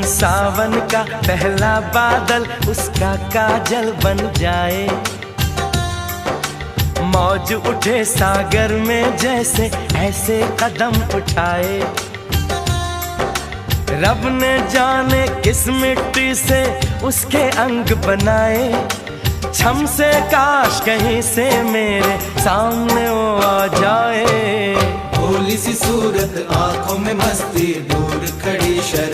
सावन का पहला बादल उसका काजल बन जाए, मौज उठे सागर में जैसे ऐसे कदम उठाए। रब ने जाने किस मिट्टी से उसके अंग बनाए, छम से काश कहीं से मेरे सामने वो आ जाए। भोली सी सूरत, आंखों में मस्ती, दूर खड़ी शर्म